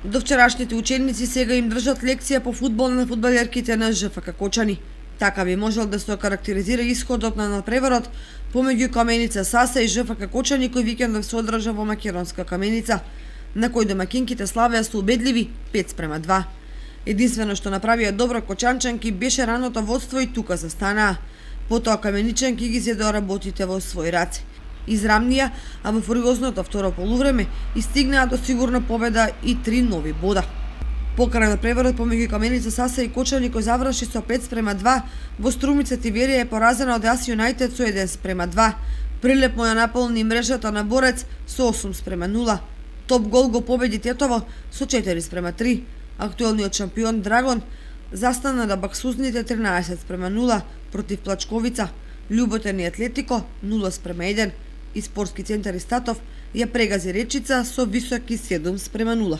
До вчерашните ученици сега им држат лекција по фудбал на фудбалерките на ЖФК Кочани. Така би можел да се окарактеризира исходот на надпреварот помеѓу Каменица Саса и ЖФК Кочани кој викендов се одржа во македонска Каменица, на кој домакинките славеа со убедливи 5:2. Единствено што направија добро кочанчанки беше раното водство и тука застанаа. Потоа каменичанки ги зедоа работите во своји раце. Израмнија, а во фуриозното второ полувреме и стигнаа до сигурна победа и 3 нови бода. Покрај на преварот помеѓу Каменица Саса и Кочани кој заврши со 5:2, во Струмица Тиверија е поразена од Јас Юнајтед со 1:2. Прилеп му ја наполни мрежата на Борец со 8:0. Топ гол го победи Тетово со 4:3. Актуелниот шампион Драгон застана да баксузните 13:0 против Плачковица. Љуботен и Атлетико 0:1 и спортски центар Истатов ја прегази Речица со високи 7:0.